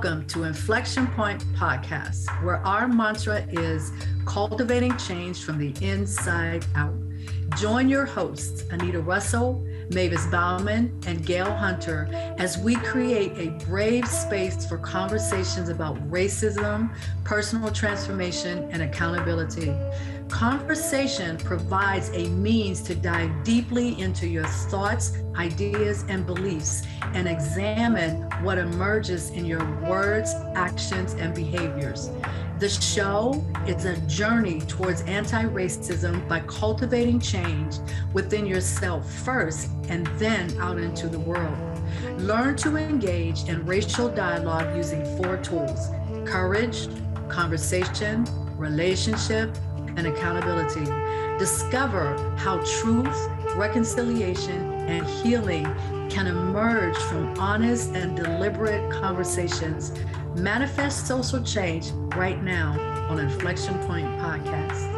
Welcome to Inflection Point Podcast, where our mantra is cultivating change from the inside out. Join your hosts, Anita Russell, Mavis Bauman, and Gail Hunter, as we create a brave space for conversations about racism, personal transformation, and accountability. Conversation provides a means to dive deeply into your thoughts, ideas, and beliefs, and examine what emerges in your words, actions, and behaviors. The show is a journey towards anti-racism by cultivating change within yourself first and then out into the world. Learn to engage in racial dialogue using 4 tools: courage, conversation, relationship, and accountability. Discover how truth, reconciliation, and healing can emerge from honest and deliberate conversations. Manifest social change right now on Inflection Point Podcast.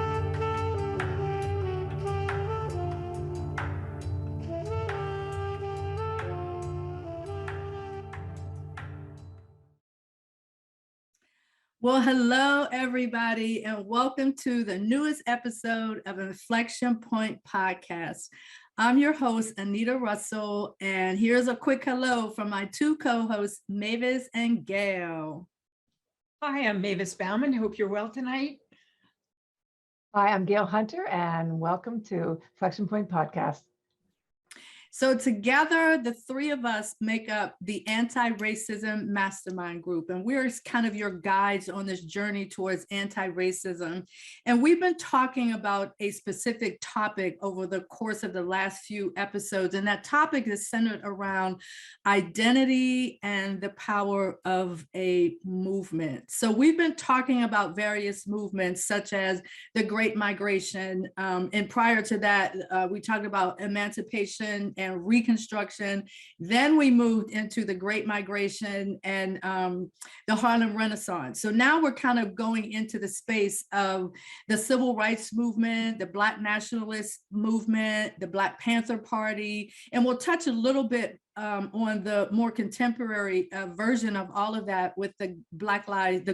Well, hello, everybody, and welcome to the newest episode of Inflection Point Podcast. I'm your host, Anita Russell, and here's a quick hello from my 2 co-hosts, Mavis and Gail. Hi, I'm Mavis Bauman. Hope you're well tonight. Hi, I'm Gail Hunter, and welcome to Inflection Point Podcast. So together, the 3 of us make up the Anti-Racism Mastermind Group, and we're kind of your guides on this journey towards anti-racism. And we've been talking about a specific topic over the course of the last few episodes, and that topic is centered around identity and the power of a movement. So we've been talking about various movements, such as the Great Migration, and prior to that, we talked about emancipation and Reconstruction. Then we moved into the Great Migration and the Harlem Renaissance. So now we're kind of going into the space of the civil rights movement, the Black Nationalist movement, the Black Panther Party, and we'll touch a little bit on the more contemporary version of all of that with the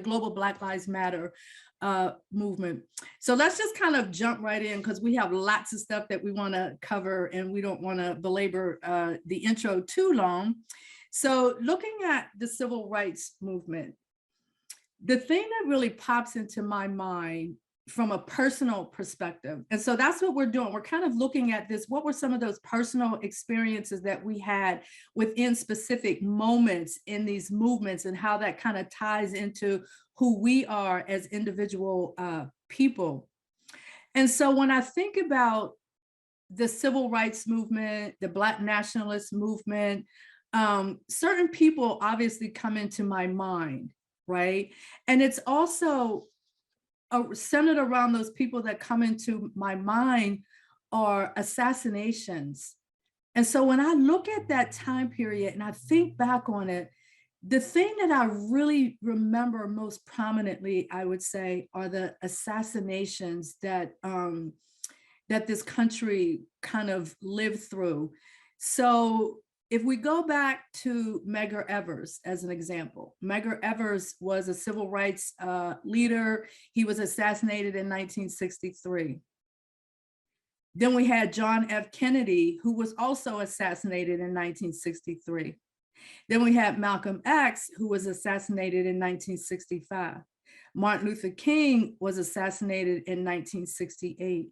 global Black Lives Matter movement. So let's just kind of jump right in, because we have lots of stuff that we want to cover and we don't want to belabor the intro too long. So looking at the civil rights movement, the thing that really pops into my mind from a personal perspective, and so that's what we're doing. We're kind of looking at this. What were some of those personal experiences that we had within specific moments in these movements, and how that kind of ties into who we are as individual people. And so when I think about the civil rights movement, the Black nationalist movement, certain people obviously come into my mind, right? And it's also centered around those people that come into my mind are assassinations. And so when I look at that time period and I think back on it, the thing that I really remember most prominently, I would say, are the assassinations that that this country kind of lived through. So if we go back to Medgar Evers as an example, Medgar Evers was a civil rights leader. He was assassinated in 1963. Then we had John F. Kennedy, who was also assassinated in 1963. Then we had Malcolm X, who was assassinated in 1965. Martin Luther King was assassinated in 1968.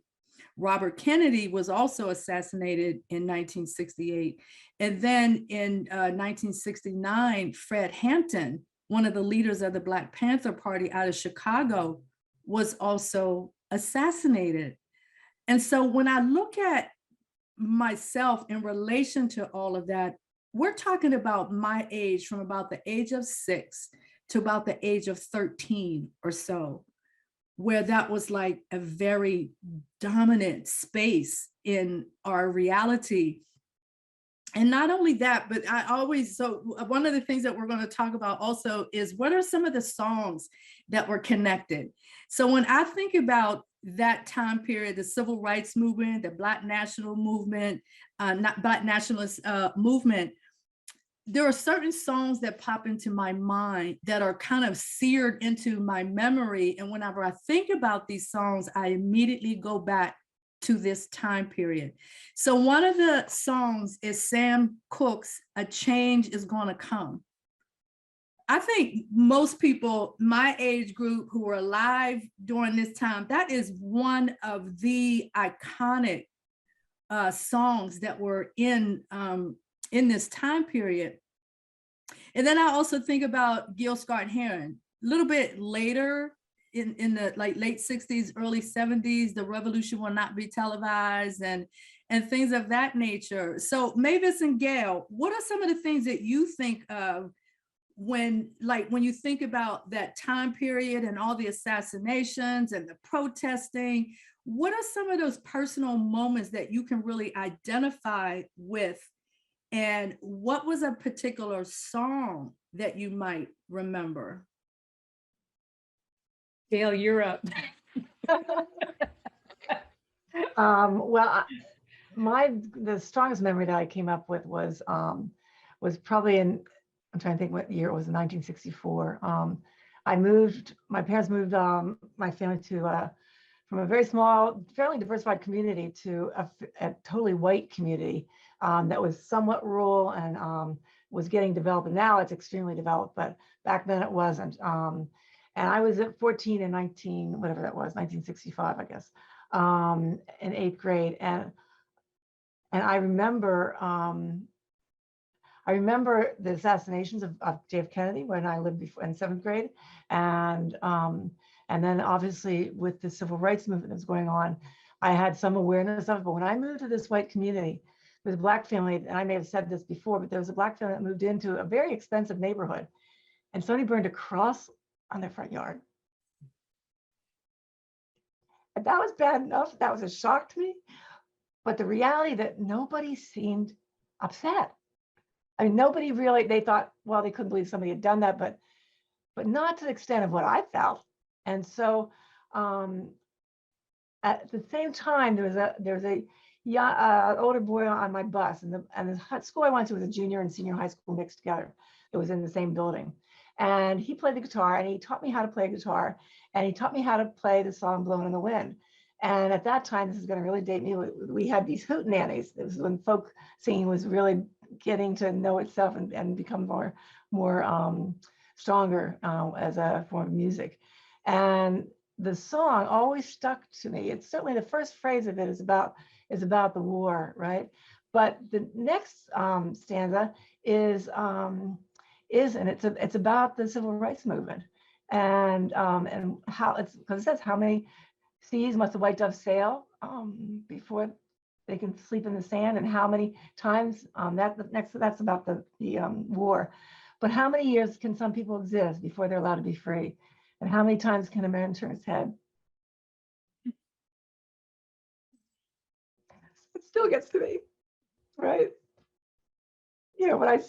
Robert Kennedy was also assassinated in 1968. And then in 1969, Fred Hampton, one of the leaders of the Black Panther Party out of Chicago, was also assassinated. And so when I look at myself in relation to all of that, we're talking about my age, from about the age of 6 to about the age of 13 or so, where that was like a very dominant space in our reality. And not only that, but so one of the things that we're going to talk about also is, what are some of the songs that were connected? So when I think about that time period, the civil rights movement, the Black national movement, Black nationalist movement, there are certain songs that pop into my mind that are kind of seared into my memory. And whenever I think about these songs, I immediately go back to this time period. So one of the songs is Sam Cooke's "A Change Is Gonna Come." I think most people my age group who were alive during this time, that is one of the iconic songs that were in this time period. And then I also think about Gail Scott-Heron. A little bit later in the like late 60s, early 70s, the revolution will not be televised and things of that nature. So Mavis and Gail, what are some of the things that you think of when you think about that time period and all the assassinations and the protesting? What are some of those personal moments that you can really identify with? And what was a particular song that you might remember? Gail, you're up. Well, the strongest memory that I came up with was probably in, I'm trying to think what year it was, in 1964. My parents moved my family to from a very small, fairly diversified community to a totally white community that was somewhat rural and was getting developed. And now it's extremely developed, but back then it wasn't. And I was at 14 and 19, whatever that was, 1965, I guess, in 8th grade. And I remember the assassinations of JF Kennedy when I lived before in 7th grade. And then obviously with the civil rights movement that was going on, I had some awareness of it. But when I moved to this white community, there was a Black family, and I may have said this before, but there was a Black family that moved into a very expensive neighborhood, and somebody burned a cross on their front yard. And that was bad enough. That was a shock to me. But the reality that nobody seemed upset. I mean, nobody really, they thought, well, they couldn't believe somebody had done that, but not to the extent of what I felt. And so at the same time, there was a older boy on my bus, and the school I went to was a junior and senior high school mixed together. It was in the same building. And he played the guitar, and he taught me how to play guitar, and he taught me how to play the song "Blowin' in the Wind." And at that time, this is going to really date me, we had these hootenannies. This was when folk singing was really getting to know itself and become more stronger as a form of music. And the song always stuck to me. It's certainly the first phrase of it is about the war, right? But the next stanza is and it's about the civil rights movement, and how it's, because it says, how many seas must the white dove sail before they can sleep in the sand, and how many times that's about the war. But how many years can some people exist before they're allowed to be free? And how many times can a man turn his head? It still gets to me, right? You know, when I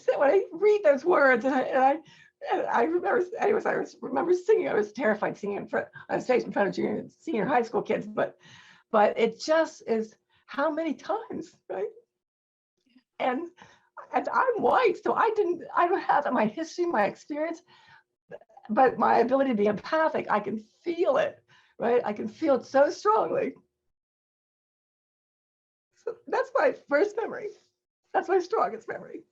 read those words, and I remember, anyways, I remember singing. I was terrified singing on stage in front of junior and senior high school kids, but it just is, how many times, right? And I'm white, so I don't have my history, my experience, but my ability to be empathic, I can feel it, right? I can feel it so strongly. So that's my first memory. That's my strongest memory.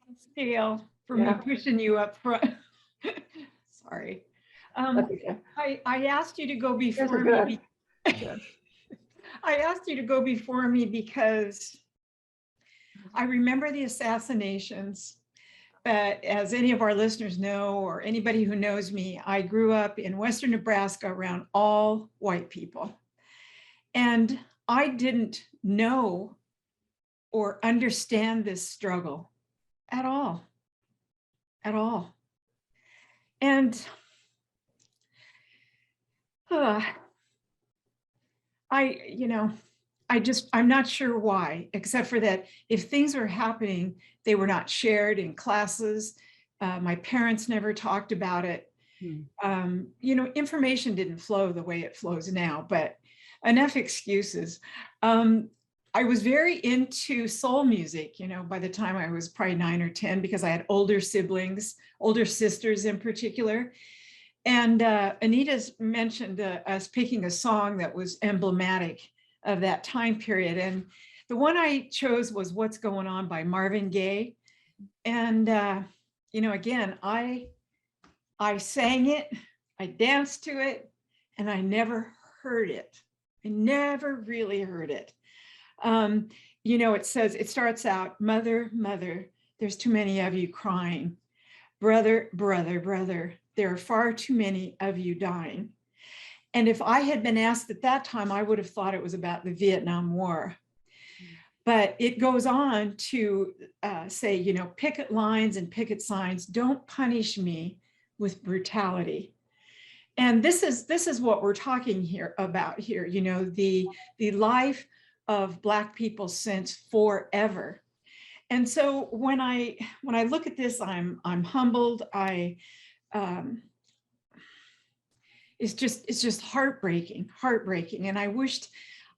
Thanks, Gail, for me pushing you up front. Sorry. Okay. I asked you to go before me. I asked you to go before me because I remember the assassinations. But as any of our listeners know, or anybody who knows me, I grew up in Western Nebraska around all white people. And I didn't know or understand this struggle at all. And I'm not sure why, except for that if things were happening, they were not shared in classes. My parents never talked about it. Information didn't flow the way it flows now, but enough excuses. I was very into soul music, by the time I was probably 9 or 10, because I had older siblings, older sisters in particular. And Anita's mentioned us picking a song that was emblematic of that time period. And the one I chose was What's Going On by Marvin Gaye. And, again, I sang it, I danced to it, and I never heard it. I never really heard it. It starts out, mother, mother, there's too many of you crying. Brother, brother, brother, there are far too many of you dying. And if I had been asked at that time, I would have thought it was about the Vietnam War. But it goes on to say, picket lines and picket signs, don't punish me with brutality. And this is what we're talking about here, the life of Black people since forever. And so when I look at this, I'm humbled. It's just heartbreaking. And I wished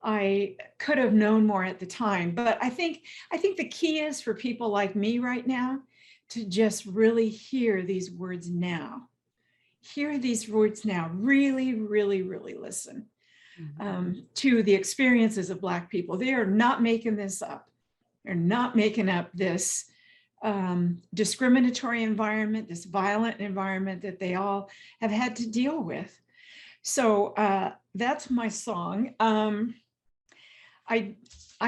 I could have known more at the time. But I think the key is for people like me right now to just really hear these words now. Hear these words now. Really, really, really listen to the experiences of Black people. They are not making this up. They're not making up this discriminatory environment, this violent environment that they all have had to deal with. So that's my song. I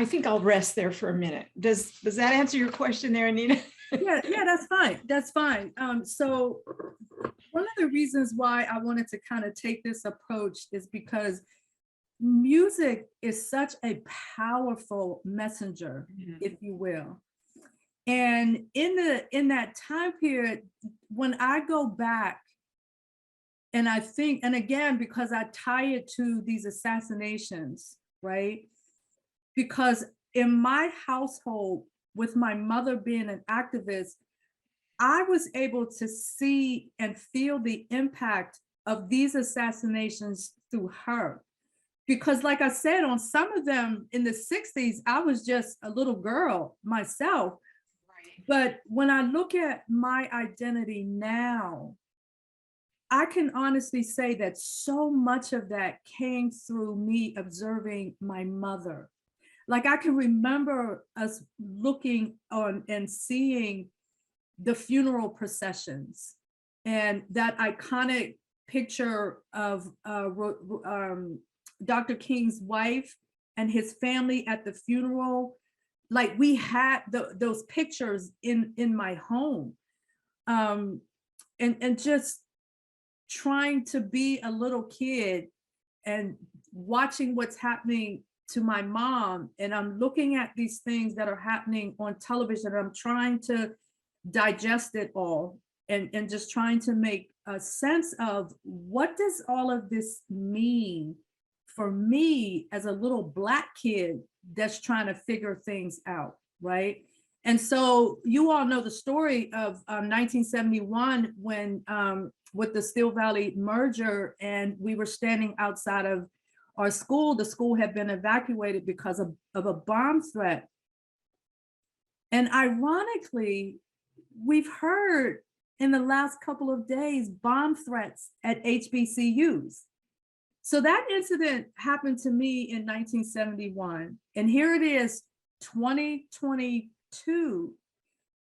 think I'll rest there for a minute. Does that answer your question there, Anita? Yeah, that's fine. That's fine. So one of the reasons why I wanted to kind of take this approach is because music is such a powerful messenger, if you will. And in that time period, when I go back and I think, and again, because I tie it to these assassinations, right? Because in my household, with my mother being an activist, I was able to see and feel the impact of these assassinations through her. Because like I said, on some of them in the 60s, I was just a little girl myself. Right. But when I look at my identity now, I can honestly say that so much of that came through me observing my mother. Like I can remember us looking on and seeing the funeral processions and that iconic picture of Dr. King's wife and his family at the funeral. Like we had those pictures in my home, and just trying to be a little kid and watching what's happening to my mom. And I'm looking at these things that are happening on television. And I'm trying to digest it all and just trying to make a sense of what does all of this mean for me as a little Black kid that's trying to figure things out, right? And so you all know the story of 1971 when with the Steel Valley merger, and we were standing outside of our school. The school had been evacuated because of a bomb threat. And ironically, we've heard in the last couple of days bomb threats at HBCUs. So that incident happened to me in 1971. And here it is, 2022.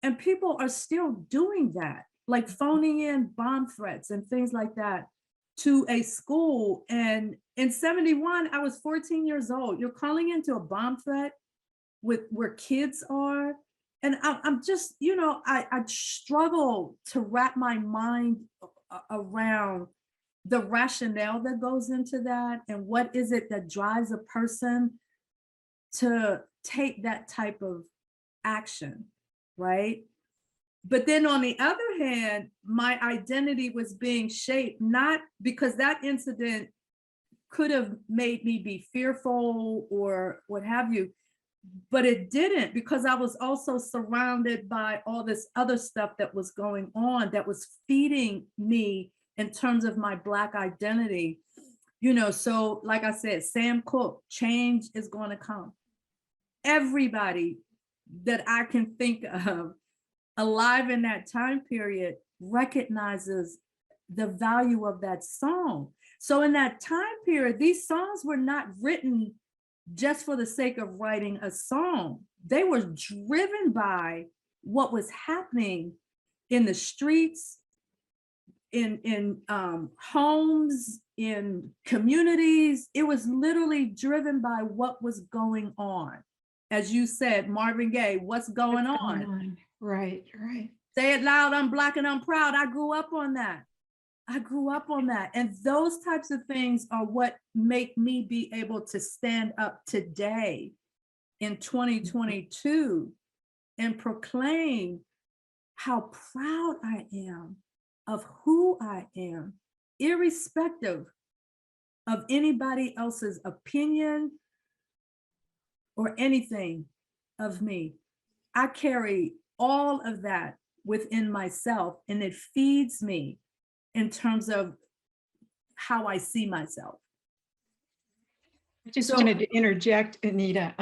And people are still doing that, like phoning in bomb threats and things like that to a school. And in 71, I was 14 years old. You're calling into a bomb threat with where kids are. And I'm just, I struggle to wrap my mind around the rationale that goes into that, and what is it that drives a person to take that type of action, right? But then on the other hand, my identity was being shaped, not because that incident could have made me be fearful or what have you, but it didn't, because I was also surrounded by all this other stuff that was going on that was feeding me in terms of my Black identity. So like I said, Sam Cooke, change is going to come. everybody that I can think of alive in that time period recognizes the value of that song. So in that time period, these songs were not written just for the sake of writing a song. They were driven by what was happening in the streets, in homes, in communities. It was literally driven by what was going on. As you said, Marvin Gaye, what's going on? Right, right. Say it loud, I'm Black and I'm proud. I grew up on that. I grew up on that. And those types of things are what make me be able to stand up today in 2022 and proclaim how proud I am of who I am, irrespective of anybody else's opinion or anything of me. I carry all of that within myself, and it feeds me in terms of how I see myself. I just wanted to interject, Anita.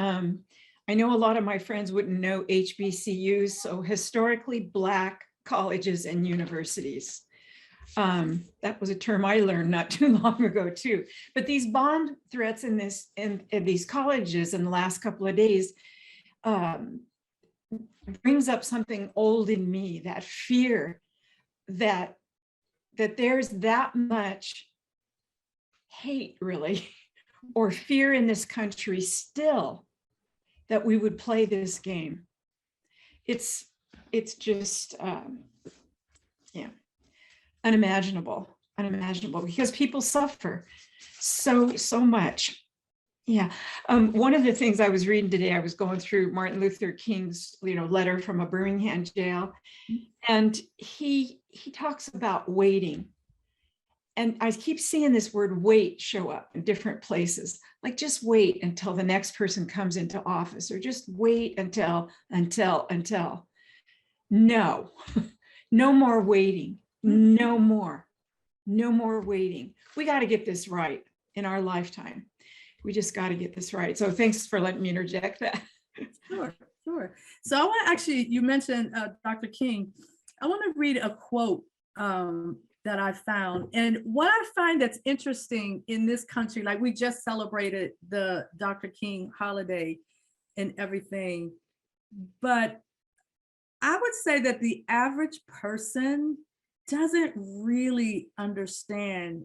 I know a lot of my friends wouldn't know HBCUs, so historically Black colleges and universities. That was a term I learned not too long ago too. But these bomb threats in these colleges in the last couple of days brings up something old in me, that fear that there's that much hate, really, or fear in this country still, that we would play this game. It's just, yeah, unimaginable, because people suffer so much. Yeah. One of the things I was reading today, I was going through Martin Luther King's, letter from a Birmingham jail, and he talks about waiting. And I keep seeing this word wait show up in different places, like just wait until the next person comes into office, or just wait until. No, no more waiting, no more waiting. We got to get this right in our lifetime. We just got to get this right. So thanks for letting me interject that. Sure. So I want to actually, you mentioned Dr. King. I want to read a quote that I found. And what I find that's interesting in this country, like we just celebrated the Dr. King holiday and everything, but I would say that the average person doesn't really understand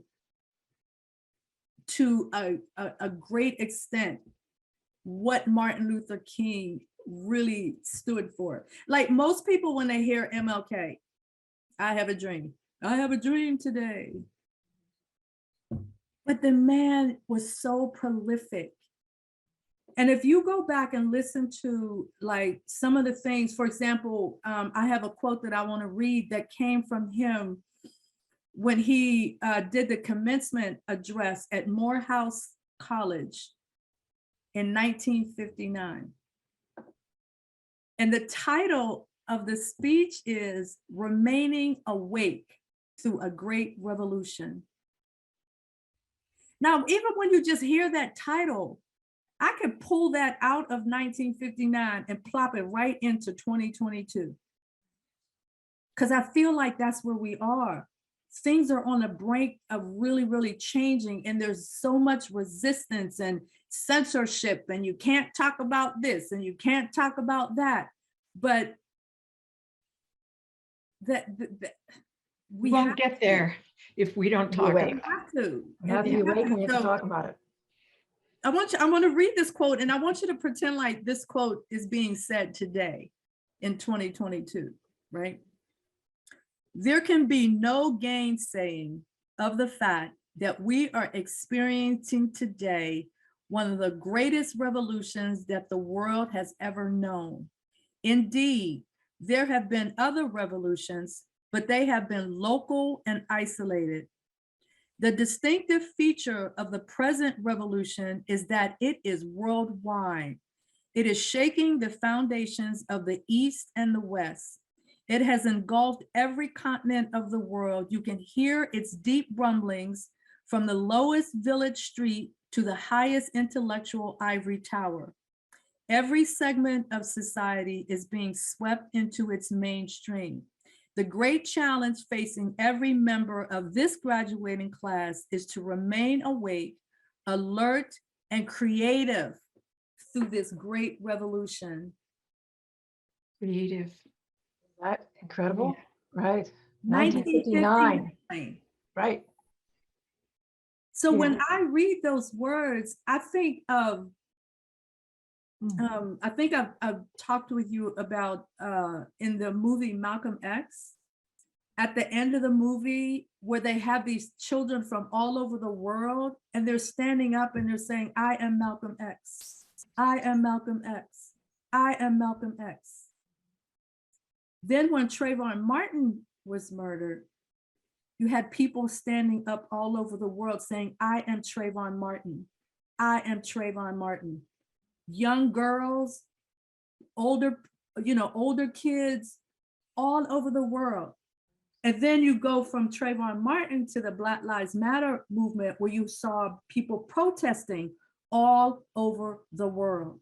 to a great extent what Martin Luther King really stood for. Like most people, when they hear MLK, I have a dream. I have a dream today. But the man was so prolific. And if you go back and listen to like some of the things, for example, I have a quote that I want to read that came from him when he did the commencement address at Morehouse College in 1959. And the title of the speech is Remaining Awake Through a Great Revolution. Now, even when you just hear that title, I could pull that out of 1959 and plop it right into 2022. Because I feel like that's where we are. Things are on the brink of really, really changing, and there's so much resistance and censorship, and you can't talk about this and you can't talk about that. But we won't get there if we don't talk about it. We have to be awake and we have to talk about it. I want to read this quote, and I want you to pretend like this quote is being said today in 2022, right? There can be no gainsaying of the fact that we are experiencing today one of the greatest revolutions that the world has ever known. Indeed, there have been other revolutions, but they have been local and isolated. The distinctive feature of the present revolution is that it is worldwide. It is shaking the foundations of the East and the West. It has engulfed every continent of the world. You can hear its deep rumblings from the lowest village street to the highest intellectual ivory tower. Every segment of society is being swept into its mainstream. The great challenge facing every member of this graduating class is to remain awake, alert, and creative through this great revolution. Creative. That incredible, right? 1959. 1959, right? So Yeah. when I read those words, I think of, I think I've talked with you about in the movie Malcolm X, at the end of the movie where they have these children from all over the world and they're standing up and they're saying, I am Malcolm X. I am Malcolm X. I am Malcolm X. Then when Trayvon Martin was murdered, you had people standing up all over the world saying, I am Trayvon Martin. I am Trayvon Martin. Young girls, older kids, all over the world. And then you go from Trayvon Martin to the Black Lives Matter movement, where you saw people protesting all over the world.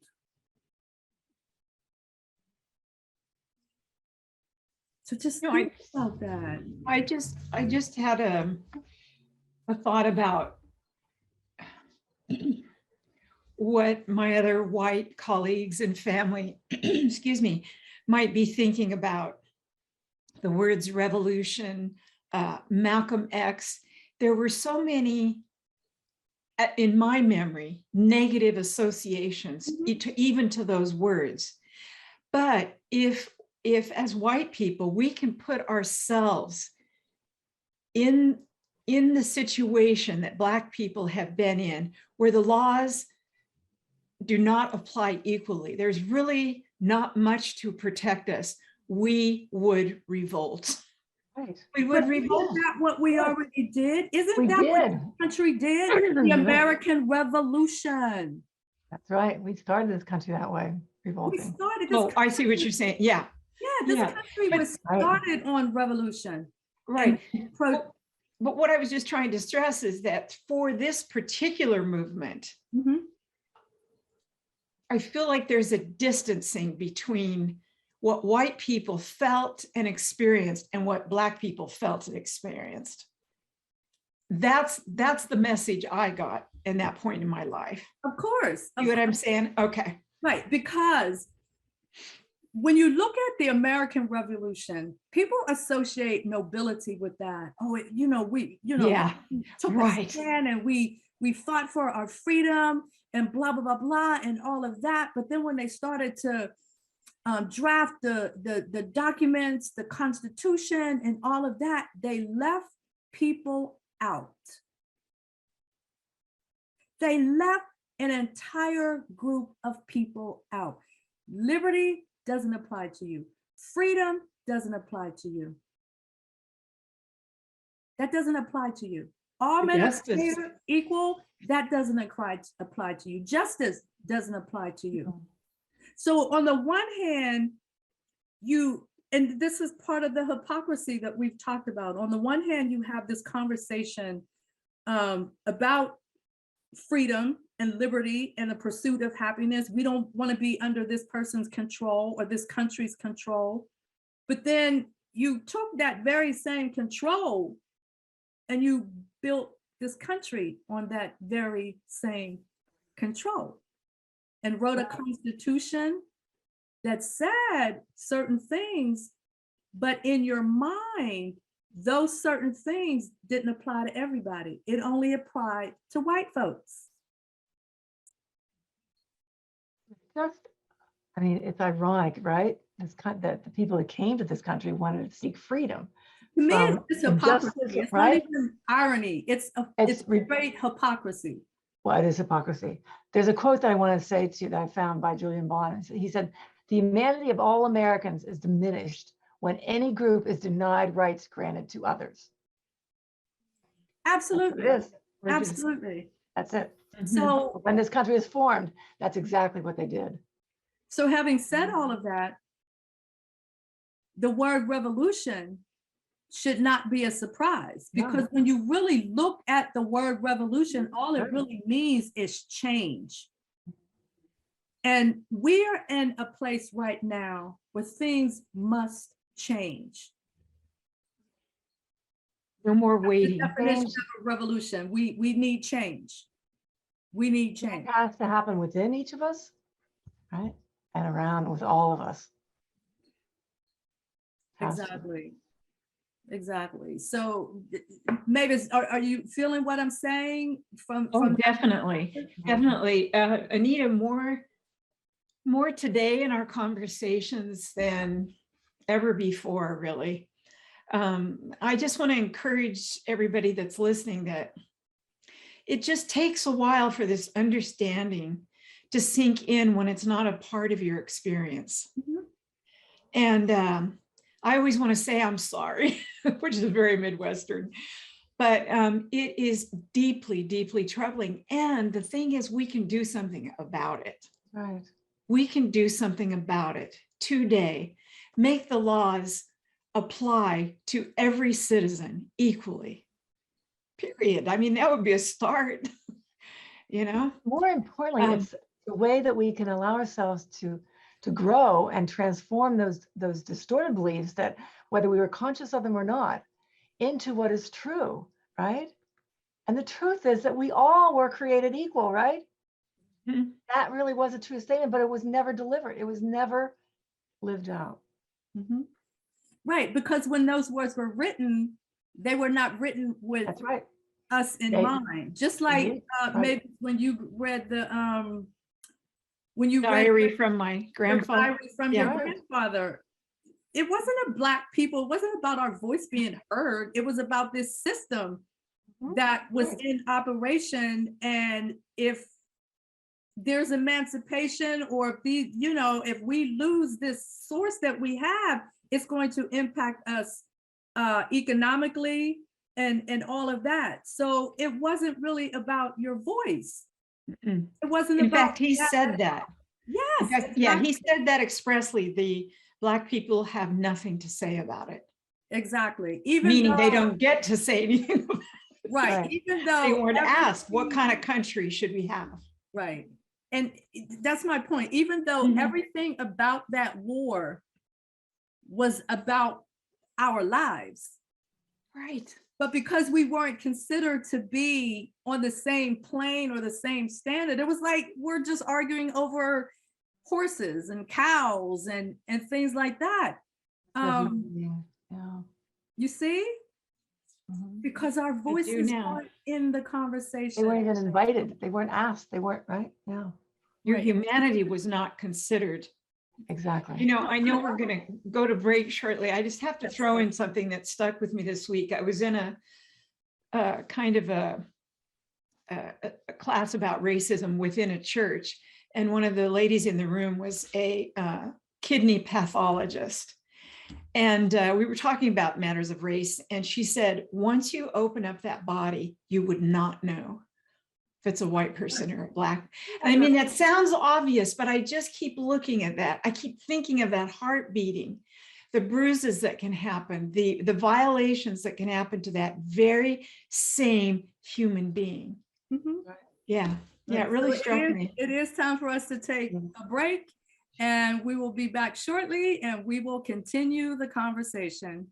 So just think about that. I just had a thought about what my other white colleagues and family, excuse me, might be thinking about the words revolution, Malcolm X. There were so many, in my memory, negative associations, even to those words. But if as white people, we can put ourselves in the situation that Black people have been in, where the laws do not apply equally, there's really not much to protect us, we would revolt. Right. We would But revolt. isn't that what we already did? Isn't We that what did. the country did? The American Revolution. That's right. We started this country that way, We revolting. started this. Oh, I see what you're saying. Yeah, Yeah, this yeah. country But- was started on revolution. right. And But what I was just trying to stress is that for this particular movement, Mhm. I feel like there's a distancing between what white people felt and experienced and what Black people felt and experienced. That's the message I got in that point in my life. Of course. You know what I'm saying? Okay. Right, because when you look at the American Revolution, people associate nobility with that. Oh, we Yeah, took a right. stand and we fought for our freedom and blah, blah, blah, blah, and all of that. But then when they started to draft the documents, the Constitution and all of that, they left people out. They left an entire group of people out. Liberty doesn't apply to you. Freedom doesn't apply to you. That doesn't apply to you. All men are created equal, that doesn't apply to you. Justice doesn't apply to you. So on the one hand, and this is part of the hypocrisy that we've talked about. On the one hand, you have this conversation about freedom and liberty and the pursuit of happiness. We don't want to be under this person's control or this country's control. But then you took that very same control and you built this country on that very same control and wrote a constitution that said certain things, but in your mind, those certain things didn't apply to everybody. It only applied to white folks. It's ironic, right? That the people that came to this country wanted to seek freedom. To me, it's hypocrisy. It's right? not even irony. It's great hypocrisy. Well, it is hypocrisy. There's a quote that I want to say to you that I found by Julian Bond. He said, "The humanity of all Americans is diminished when any group is denied rights granted to others." Absolutely. It is. Absolutely. That's it. So when this country was formed, that's exactly what they did. So having said all of that, the word revolution should not be a surprise, because when you really look at the word revolution, all it really means is change. And we're in a place right now where things must change. No more The waiting. definition of a revolution. We need change. We need change. It has to happen within each of us, right? And around with all of us. Has to. Exactly. Exactly. So Mavis, are you feeling what I'm saying from Definitely. Definitely. Anita, more today in our conversations than ever before, really. I just want to encourage everybody that's listening that it just takes a while for this understanding to sink in when it's not a part of your experience. Mhm. And I always want to say I'm sorry, which is very Midwestern, but it is deeply, deeply troubling. And the thing is, we can do something about it. Right. We can do something about it today. Make the laws apply to every citizen equally, period. I mean, that would be a start, you know? More importantly, it's the way that we can allow ourselves to grow and transform those distorted beliefs that, whether we were conscious of them or not, into what is true, right? And the truth is that we all were created equal, right? Mhm. That really was a true statement, but it was never delivered. It was never lived out. Mhm. Right, because when those words were written, they were not written with That's right. us in They- mind. Just like Right. maybe when you read when you Diary read from my your grandfather. diary from Yeah. your grandfather, it wasn't a Black people, it wasn't about our voice being heard. It was about this system Mhm. that was Right. in operation. And if there's emancipation, or if we lose this source that we have, it's going to impact us economically and all of that. So it wasn't really about your voice. Mm. It wasn't In about fact, he said that. Yes. In fact, yeah, he exactly. said that expressly. The Black people have nothing to say about it. Exactly. Even Meaning though, they don't get to say anything about it. right. Right. Even though They weren't asked, what everything- kind of country should we have? Right. And that's my point. Even though Mhm. everything about that war was about our lives, Right. but because we weren't considered to be on the same plane or the same standard, it was like we're just arguing over horses and cows and things like that. Yeah. You see? Mhm. Because our voices now. weren't in the They conversation. weren't even invited. They weren't asked. They weren't, right? Yeah, Your Right. humanity was not considered. exactly. You know, I know we're going to go to break shortly. I just have to That's throw fine. in something that stuck with me this week. I was in a kind of a class about racism within a church, and one of the ladies in the room was a kidney pathologist. And we were talking about matters of race, and she said, once you open up that body, you would not know if it's a white person or a Black. And I mean, that sounds obvious, but I just keep looking at that. I keep thinking of that heart beating, the bruises that can happen, the violations that can happen to that very same human being. Mhm. Yeah, yeah, it really So struck me. it is time for us to take a break, and we will be back shortly, and we will continue the conversation.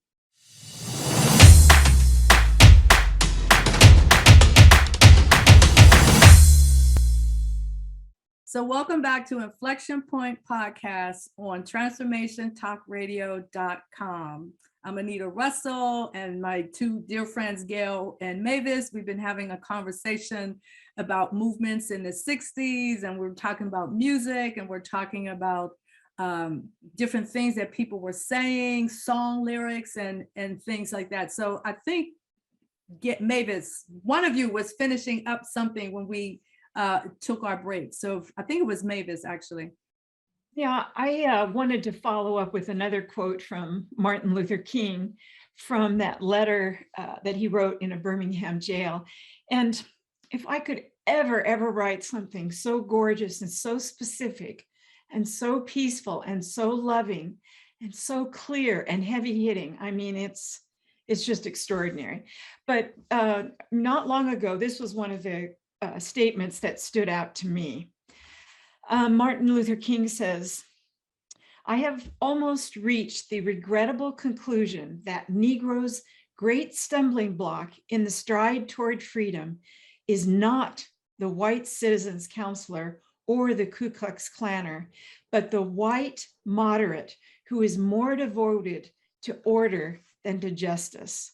So welcome back to Inflection Point podcast on transformationtalkradio.com. I'm Anita Russell, and my two dear friends, Gail and Mavis. We've been having a conversation about movements in the 60s, and we're talking about music, and we're talking about different things that people were saying, song lyrics, and things like that. So I think, Mavis, one of you was finishing up something when we took our break. So I think it was Mavis, actually. Yeah, I wanted to follow up with another quote from Martin Luther King from that letter that he wrote in a Birmingham jail. And if I could ever write something so gorgeous and so specific and so peaceful and so loving and so clear and heavy hitting, I mean, it's just extraordinary. But not long ago, this was one of the statements that stood out to me. Martin Luther King says, I have almost reached the regrettable conclusion that Negroes' great stumbling block in the stride toward freedom is not the white citizens counselor or the Ku Klux Klanner, but the white moderate who is more devoted to order than to justice,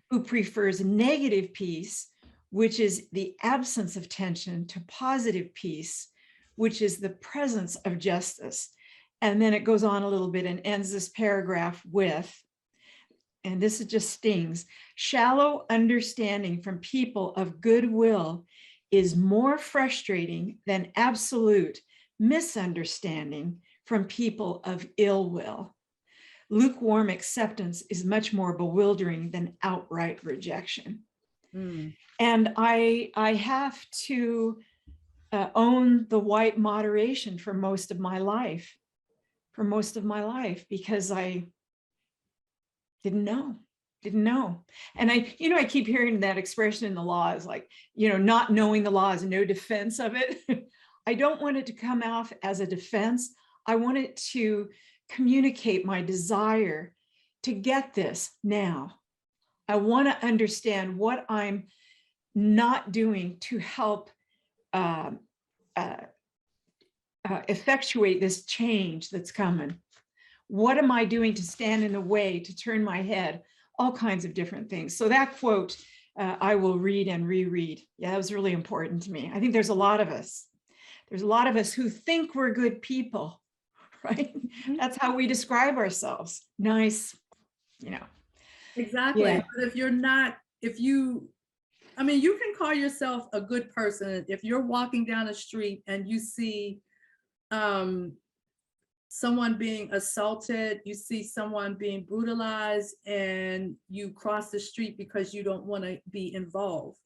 who prefers negative peace, which is the absence of tension, to positive peace, which is the presence of justice. And then it goes on a little bit and ends this paragraph with, and this is just stings, shallow understanding from people of goodwill is more frustrating than absolute misunderstanding from people of ill will. Lukewarm acceptance is much more bewildering than outright rejection. And I have to own the white moderation for most of my life, because I didn't know. And I keep hearing that expression in the law is like, not knowing the law is no defense of it. I don't want it to come off as a defense. I want it to communicate my desire to get this now. I want to understand what I'm not doing to help effectuate this change that's coming. What am I doing to stand in the way, to turn my head, all kinds of different things. So that quote, I will read and reread. Yeah, that was really important to me. I think there's a lot of us. There's a lot of us who think we're good people, right? That's how we describe ourselves. Nice, Exactly. Yeah. But if you're not, you can call yourself a good person if you're walking down the street and you see someone being assaulted, you see someone being brutalized, and you cross the street because you don't want to be involved.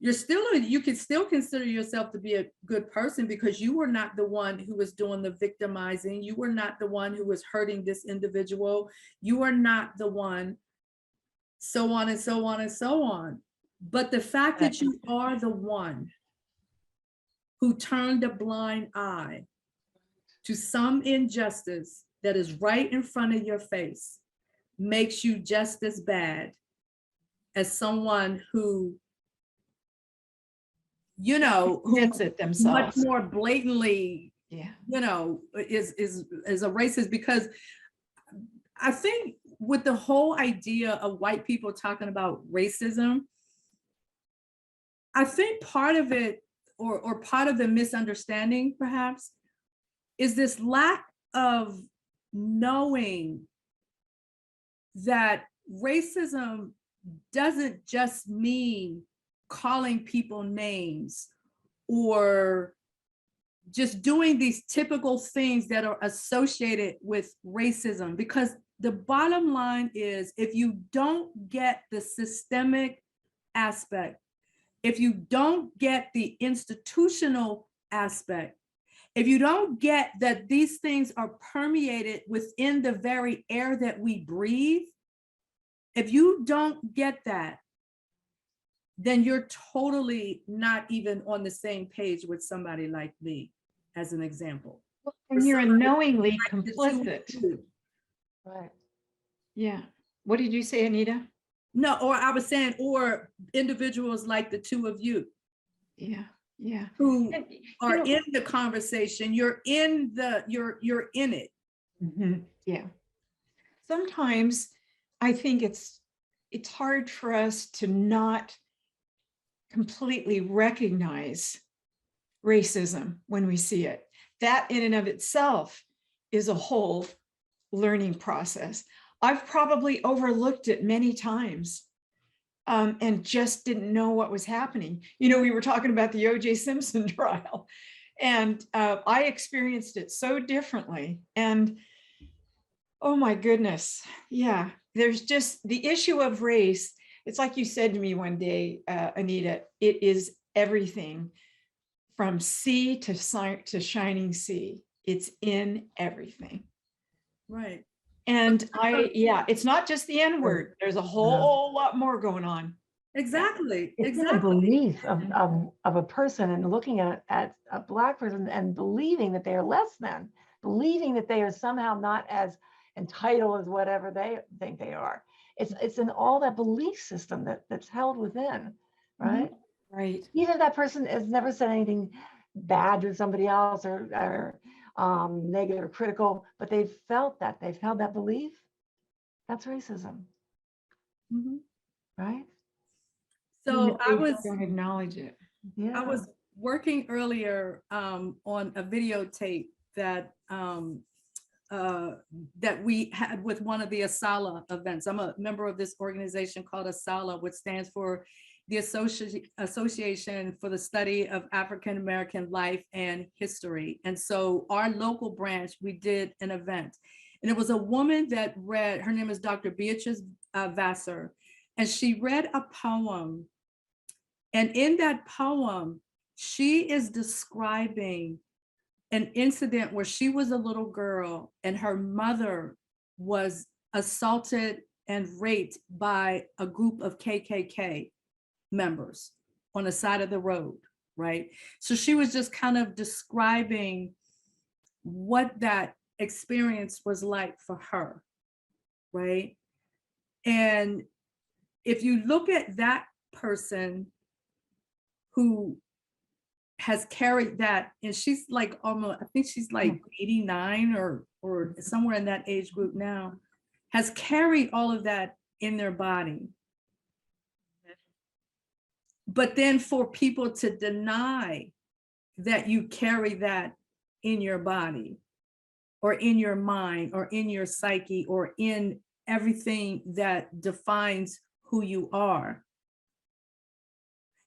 You can still consider yourself to be a good person because you were not the one who was doing the victimizing. You were not the one who was hurting this individual. You are not the one, so on and so on and so on. But the fact that you are the one who turned a blind eye to some injustice that is right in front of your face makes you just as bad as someone who, who Gets it themselves. much more blatantly, Yeah. is a racist. Because I think with the whole idea of white people talking about racism, I think part of it, or part of the misunderstanding perhaps, is this lack of knowing that racism doesn't just mean calling people names or just doing these typical things that are associated with racism. Because the bottom line is, if you don't get the systemic aspect, if you don't get the institutional aspect, if you don't get that these things are permeated within the very air that we breathe, if you don't get that, then you're totally not even on the same page with somebody like me, as an example. And you're unknowingly complicit. Right. Yeah. What did you say, Anita? No, or I was saying, or individuals like the two of you. Yeah. Yeah. Who And, are in the conversation. You're in it. Yeah. Sometimes I think it's hard for us to not completely recognize racism when we see it. That in and of itself is a whole learning process. I've probably overlooked it many times and just didn't know what was happening. We were talking about the O.J. Simpson trial, and I experienced it so differently. And oh my goodness, yeah, there's just the issue of race. It's like you said to me one day, Anita, it is everything from sea to shining sea. It's in everything. Right. And it's not just the N-word. There's a whole lot more going on. Exactly. It's in the Exactly. belief of a person and looking at a Black person and believing that they are less than, believing that they are somehow not as entitled as whatever they think they are. It's in all that belief system that's held within, right? Right. Even if that person has never said anything bad to somebody else or negative or critical, but they've felt that, they've held that belief. That's racism, Mhm. right? So I was Don't acknowledge it. Yeah. I was working earlier on a videotape that that we had with one of the ASALA events. I'm a member of this organization called ASALA, which stands for the Association for the Study of African American Life and History. And so our local branch, we did an event. And it was a woman that read, her name is Dr. Beatrice Vassar, and she read a poem. And in that poem, she is describing an incident where she was a little girl and her mother was assaulted and raped by a group of KKK members on the side of the road, right? So she was just kind of describing what that experience was like for her, right? And if you look at that person who has carried that, and she's like almost, I think she's like 89 or somewhere in that age group now, has carried all of that in their body. But then for people to deny that you carry that in your body or in your mind or in your psyche or in everything that defines who you are.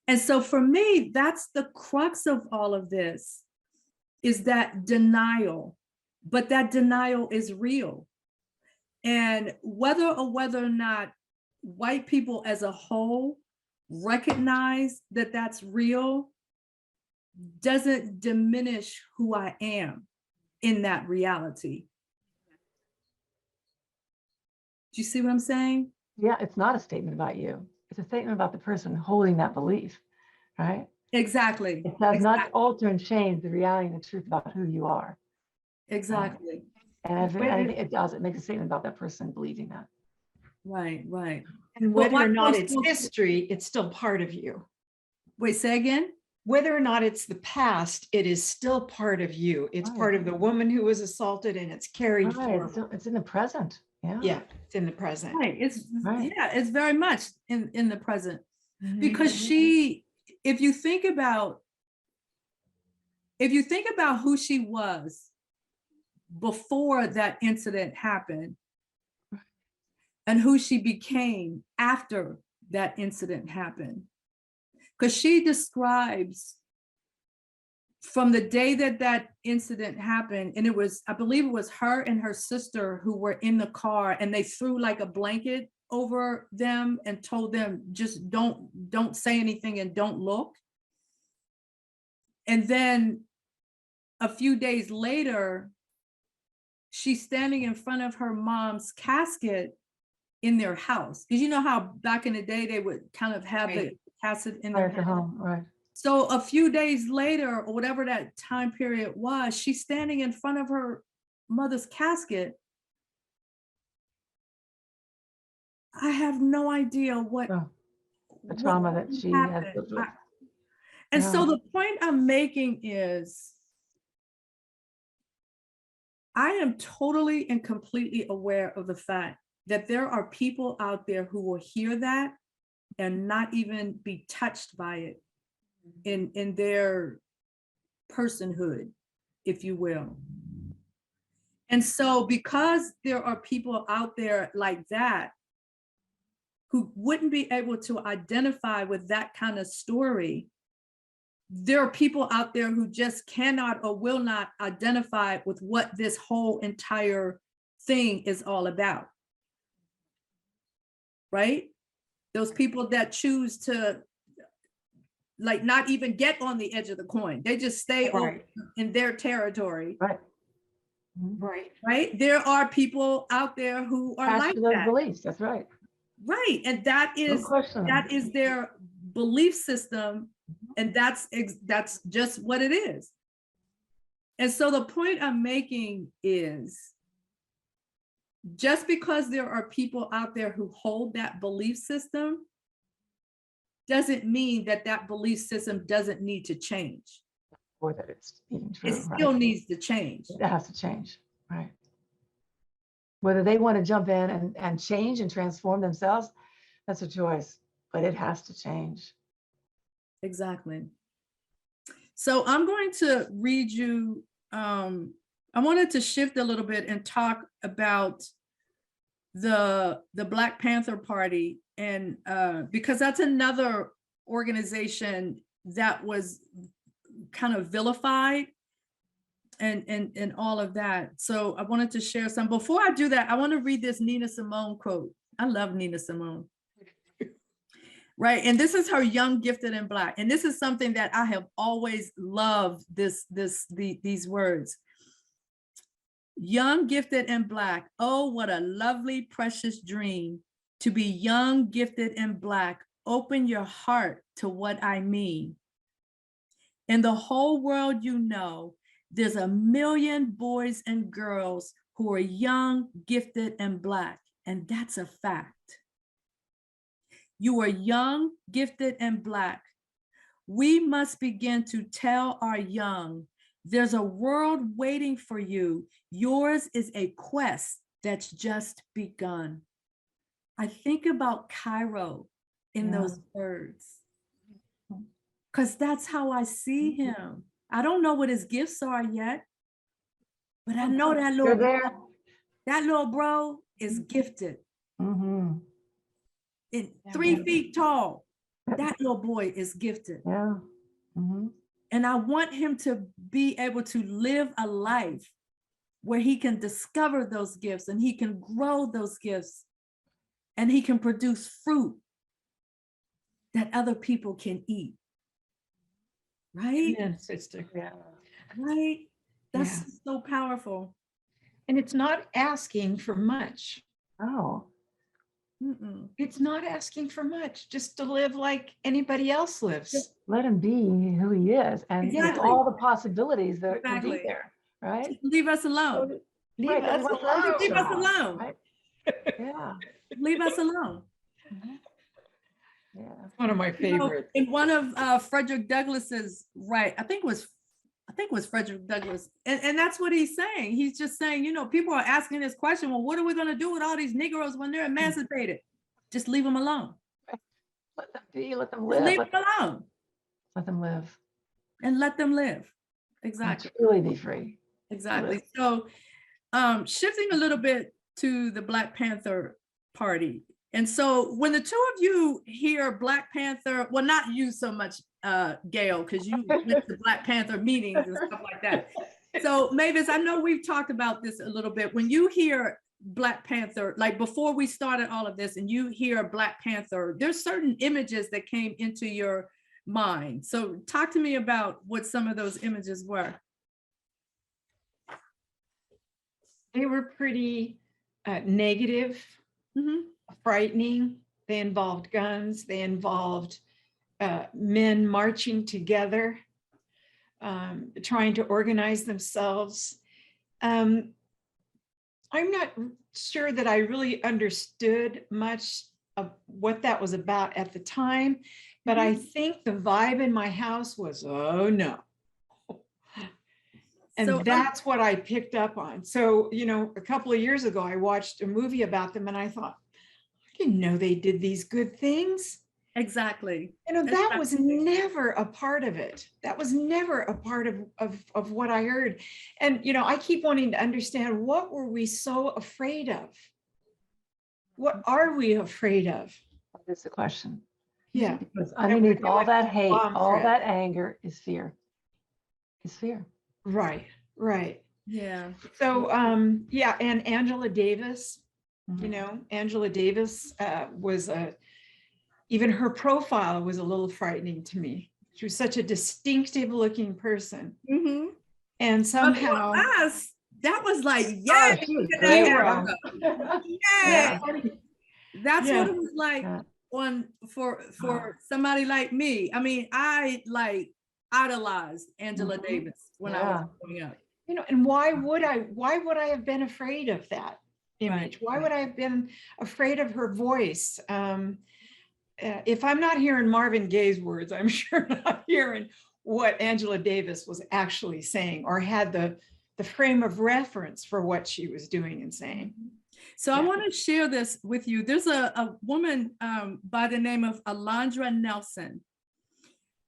And so for me, that's the crux of all of this, is that denial, but that denial is real. And whether or not white people as a whole recognize that that's real doesn't diminish who I am in that reality. Do you see what I'm saying? Yeah, it's not a statement about you. It's a statement about the person holding that belief, right? Exactly. It does not alter and change the reality and the truth about who you are. Exactly. And if anything, it does. It makes a statement about that person believing that. Right, right. And whether or not it's history, it's still part of you. Wait, say again? Whether or not it's the past, it is still part of you. It's part of the woman who was assaulted, and it's carried forward. It's in the present. Yeah. Yeah, it's in the present. Right. It's right. Yeah, it's very much in the present. Because she, if you think about who she was before that incident happened and who she became after that incident happened, because she describes from the day that that incident happened, and it was, I believe it was her and her sister who were in the car, and they threw like a blanket over them and told them, just don't say anything and don't look. And then a few days later, she's standing in front of her mom's casket in their house. Because you know how back in the day they would kind of have the casket in their home. Right. So a few days later, or whatever that time period was, she's standing in front of her mother's casket. I have no idea what the trauma that she has. And so the point I'm making is, I am totally and completely aware of the fact that there are people out there who will hear that and not even be touched by it in their personhood, if you will. And so because there are people out there like that who wouldn't be able to identify with that kind of story, there are people out there who just cannot or will not identify with what this whole entire thing is all about. Right? Those people that choose to like not even get on the edge of the coin. They just stay in their territory. Right. Right. Right. There are people out there who are like those that. beliefs. That's right. Right. And that is their belief system. And that's just what it is. And so the point I'm making is, just because there are people out there who hold that belief system doesn't mean that that belief system doesn't need to change. Or that it's even true. It still needs to change. It has to change, right? Whether they want to jump in and change and transform themselves, that's a choice, but it has to change. Exactly. So I'm going to read you, I wanted to shift a little bit and talk about the Black Panther Party, and because that's another organization that was kind of vilified and all of that. So I wanted to share some. Before I do that, I want to read this Nina Simone quote. I love Nina Simone. Right. And this is her Young, Gifted, and Black. And this is something that I have always loved, these words. Young, gifted, and Black. Oh, what a lovely, precious dream to be young, gifted, and Black. Open your heart to what I mean. In the whole world, you know, there's a million boys and girls who are young, gifted, and Black. And that's a fact. You are young, gifted, and Black. We must begin to tell our young, there's a world waiting for you. Yours is a quest that's just begun. I think about Cairo in those words, because that's how I see him. I don't know what his gifts are yet, but I know that little bro is gifted. Mm-hmm. 3 feet tall, that little boy is gifted. Yeah. Mm-hmm. And I want him to be able to live a life where he can discover those gifts and he can grow those gifts and he can produce fruit that other people can eat. Right? Amen, sister. Yeah. Right? That's so powerful. And it's not asking for much. Oh. Mm-mm. It's not asking for much, just to live like anybody else lives. Just let him be who he is, and Exactly. all the possibilities that can be there, right? Just leave us alone. Leave Right, us alone. Leave us alone. Right? Yeah. Leave us alone. Yeah. One of my favorites. In one of Frederick Douglass's, I think it was Frederick Douglass. And that's what he's saying. He's just saying, people are asking this question, well, what are we going to do with all these Negroes when they're emancipated? Just leave them alone. Let them be, let them live. Leave them alone. Let them live. And let them live. Exactly. Truly be free. Exactly. So shifting a little bit to the Black Panther Party. And so when the two of you hear Black Panther, well, not you so much, Gail, because you went to Black Panther meetings and stuff like that. So Mavis, I know we've talked about this a little bit. When you hear Black Panther, like before we started all of this and you hear Black Panther, there's certain images that came into your mind. So talk to me about what some of those images were. They were pretty negative, frightening. They involved guns. They involved men marching together, trying to organize themselves. I'm not sure that I really understood much of what that was about at the time, but I think the vibe in my house was, oh no. And so, that's what I picked up on. So, a couple of years ago, I watched a movie about them and I thought, I didn't know they did these good things. Exactly. That was never a part of it. That was never a part of what I heard. And, I keep wanting to understand, what were we so afraid of? What are we afraid of? That is the question. Yeah. Because underneath all that hate, all that anger is fear. Is fear. Right. Yeah. So, and Angela Davis, Angela Davis was even her profile was a little frightening to me. She was such a distinctive looking person. And somehow that was like, yeah. That's Yeah. what it was like for somebody like me. I mean, I like idolized Angela Davis when I was growing up. You know, and why would I have been afraid of that image? Why would I have been afraid of her voice? If I'm not hearing Marvin Gaye's words, I'm sure not hearing what Angela Davis was actually saying, or had the frame of reference for what she was doing and saying. So I want to share this with you. There's a woman by the name of Alondra Nelson,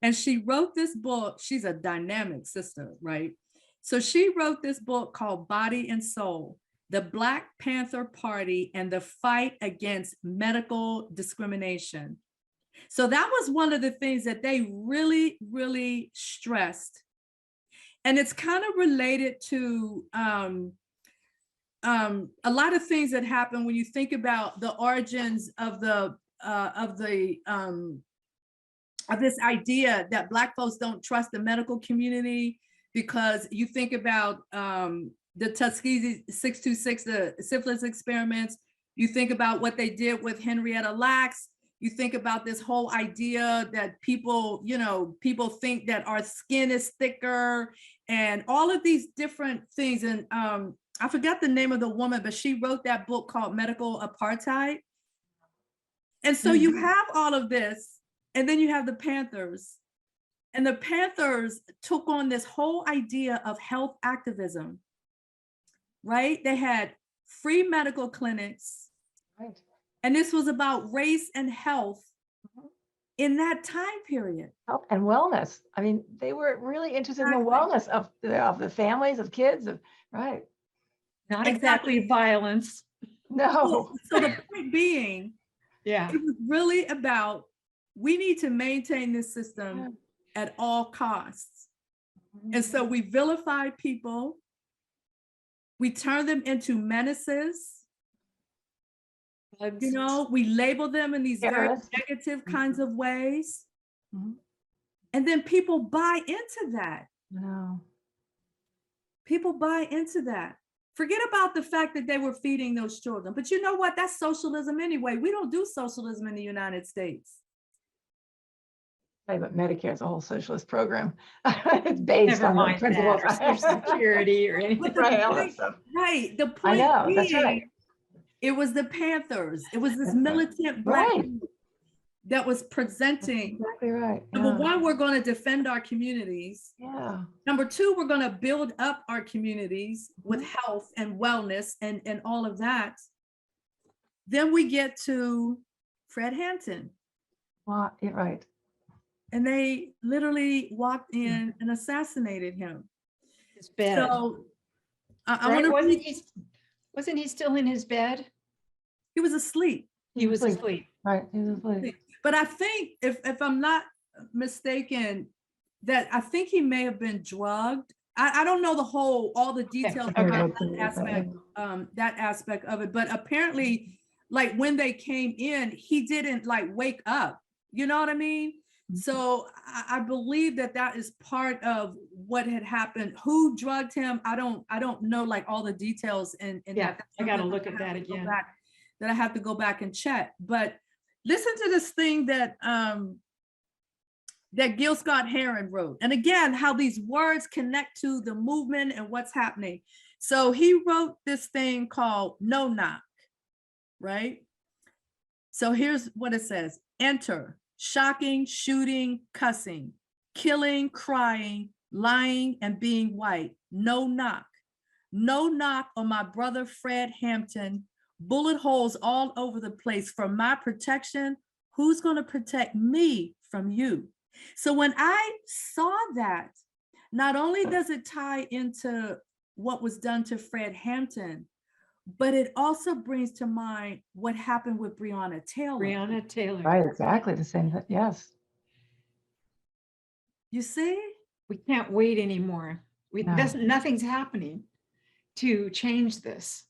and she wrote this book. She's a dynamic sister, right? So she wrote this book called Body and Soul: The Black Panther Party and the Fight Against Medical Discrimination. So that was one of the things that they really, really stressed. And it's kind of related to a lot of things that happen when you think about the origins of this idea that Black folks don't trust the medical community, because you think about the Tuskegee 626, the syphilis experiments. You think about what they did with Henrietta Lacks. You think about this whole idea that people think that our skin is thicker, and all of these different things. And I forgot the name of the woman, but she wrote that book called Medical Apartheid. And so you have all of this, and then you have the Panthers. And the Panthers took on this whole idea of health activism, right? They had free medical clinics. Right. And this was about race and health in that time period. Health and wellness. I mean, they were really interested in the wellness of the families, of kids, right? Not exactly violence. No. So the point being, it was really about, we need to maintain this system at all costs. And so we vilify people. We turn them into menaces. You know, we label them in these very negative kinds of ways. And then people buy into that. No. People buy into that. Forget about the fact that they were feeding those children. But you know what? That's socialism anyway. We don't do socialism in the United States. Right, but Medicare is a whole socialist program. It's based on the principles of Social Security or anything. Right. The point being, that's right. It was the Panthers. It was this militant Black group that was presenting. That's exactly right. Number one, we're going to defend our communities. Number two, we're going to build up our communities with health and wellness and all of that. Then we get to Fred Hampton. Well, you're right. And they literally walked in and assassinated him. His bed. So I want to. Wasn't he still in his bed? He was asleep. He was asleep. Right, he was asleep. But I think, if I'm not mistaken, that I think he may have been drugged. I don't know all the details about that aspect of it. But apparently, like when they came in, he didn't like wake up. You know what I mean? So I believe that is part of what had happened. Who drugged him? I don't know like all the details in that. I got to look at that again. That I have to go back and check. But listen to this thing that Gil Scott Heron wrote. And again, how these words connect to the movement and what's happening. So he wrote this thing called No Knock, right? So here's what it says. Enter. Shocking, shooting, cussing, killing, crying, lying, and being white. No knock. No knock on my brother Fred Hampton. Bullet holes all over the place. For my protection, who's going to protect me from you? So when I saw that, not only does it tie into what was done to Fred Hampton, but it also brings to mind what happened with Breonna Taylor. Breonna Taylor. Right, exactly the same. Yes. You see? We can't wait anymore. Nothing's happening to change this.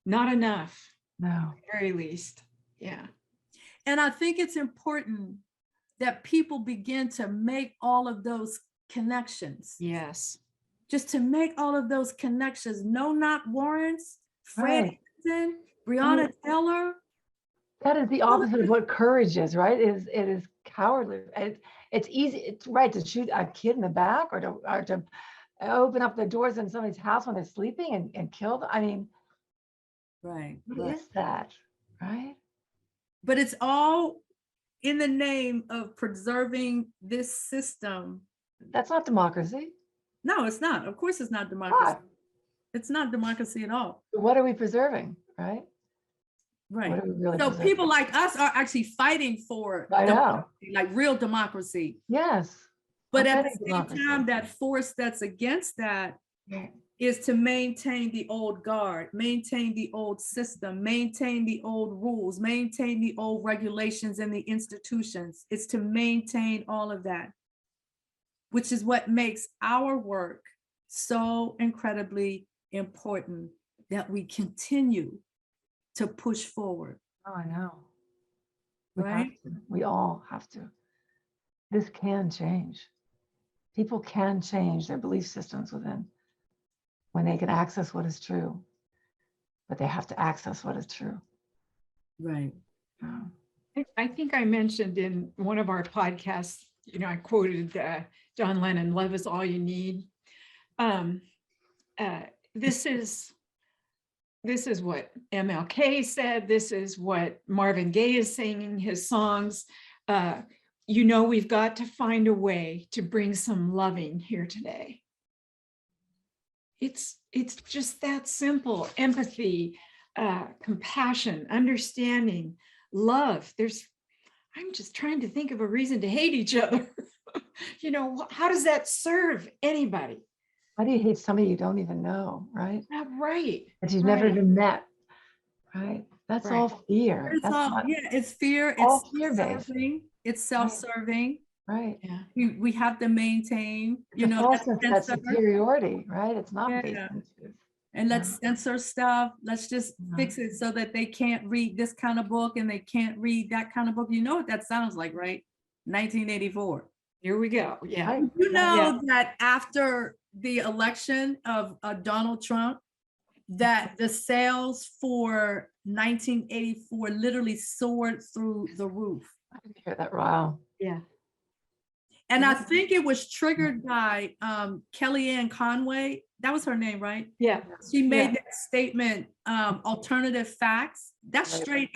Not enough. No. At the very least. Yeah. And I think it's important that people begin to make all of those connections. Yes. Just to make all of those connections. No knock warrants. Fred Hampton, Breonna Taylor. That is the opposite of what courage is, right? It is cowardly. It's easy. It's right to shoot a kid in the back or to open up the doors in somebody's house when they're sleeping and kill them. I mean, Right. what is that, right? But it's all in the name of preserving this system. That's not democracy. No, it's not. Of course, it's not democracy. What? It's not democracy at all. What are we preserving, right? Right. What are we really So preserving? people like us are actually fighting for I know. democracy, like real democracy. Yes. But I'm at the fighting same democracy. time, that force that's against that Right. is to maintain the old guard, maintain the old system, maintain the old rules, maintain the old regulations and the institutions. It's to maintain all of that, which is what makes our work so incredibly important, that we continue to push forward. Oh, I know. We have Right? to. We all have to. This can change. People can change their belief systems within when they can access what is true, but they have to access what is true. Right. I think I mentioned in one of our podcasts, I quoted John Lennon, "Love is all you need." This is what MLK said. This is what Marvin Gaye is saying in his songs. We've got to find a way to bring some loving here today. It's just that simple. Empathy, compassion, understanding, love. I'm just trying to think of a reason to hate each other. How does that serve anybody? Why do you hate somebody you don't even know, right? Right. That you've right. never even met, right? That's Right. all fear. It's That's all, not it's fear, all it's fear-based. self-serving, it's self-serving. Right. Yeah. We have to maintain, It's a false sense of that censor. superiority, right? It's not Yeah. based on truth. And let's censor stuff. Let's just fix it so that they can't read this kind of book and they can't read that kind of book. You know what that sounds like, right? 1984. Here we go. Yeah. Right. You know that after the election of Donald Trump, that the sales for 1984 literally soared through the roof. I didn't hear that. Wow. Yeah. And I think it was triggered by Kellyanne Conway. That was her name, right? Yeah. She made that statement, alternative facts. That's Right.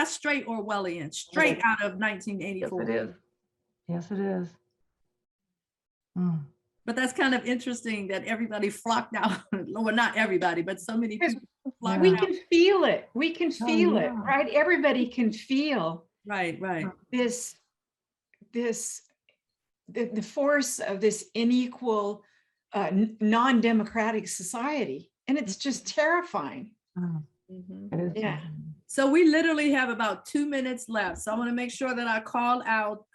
straight Orwellian, straight out of 1984. Yes, it is. Yes, it is. Mm. But that's kind of interesting that everybody flocked out. Well, not everybody, but so many people flocked We out. can feel it. We can feel it, yeah. right? Everybody can feel Right. the force of this unequal, non-democratic society. And it's just terrifying. Mhm. It is. Yeah. So we literally have about 2 minutes left. So I want to make sure that I call out.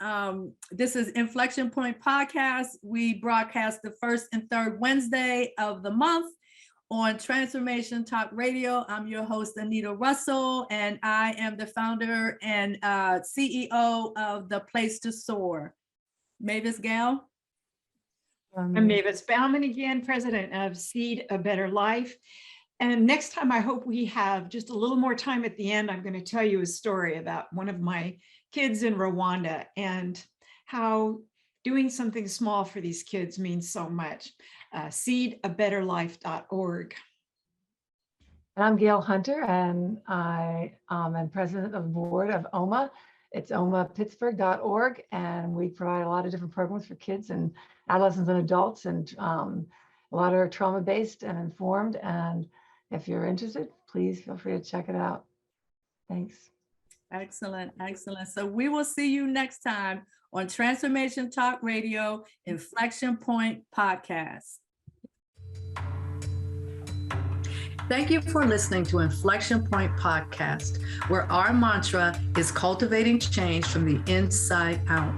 This is Inflection Point Podcast. We broadcast the first and third Wednesday of the month on Transformation Talk Radio. I'm your host, Anita Russell, and I am the founder and CEO of The Place to Soar. Mavis, Gail. I'm Mavis Bauman again, president of Seed a Better Life. And next time, I hope we have just a little more time at the end. I'm going to tell you a story about one of my kids in Rwanda and how doing something small for these kids means so much. Seedabetterlife.org. I'm Gail Hunter, and I am president of the board of OMA. It's omapittsburgh.org, and we provide a lot of different programs for kids and adolescents and adults, and a lot are trauma-based and informed. And if you're interested, please feel free to check it out. Thanks. Excellent, excellent. So we will see you next time on Transformation Talk Radio, Inflection Point Podcast. Thank you for listening to Inflection Point Podcast, where our mantra is cultivating change from the inside out.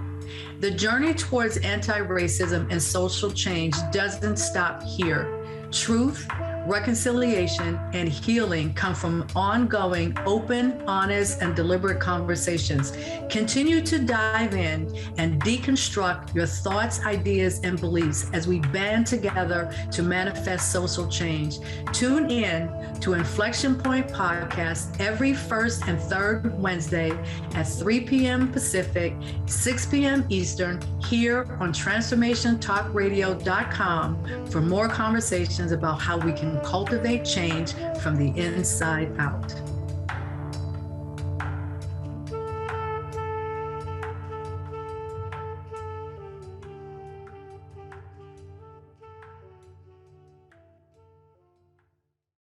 The journey towards anti-racism and social change doesn't stop here. Truth, reconciliation, and healing come from ongoing, open, honest, and deliberate conversations. Continue to dive in and deconstruct your thoughts, ideas, and beliefs as we band together to manifest social change. Tune in to Inflection Point Podcast every first and third Wednesday at 3 p.m. Pacific, 6 p.m. Eastern, here on TransformationTalkRadio.com for more conversations about how we can cultivate change from the inside out.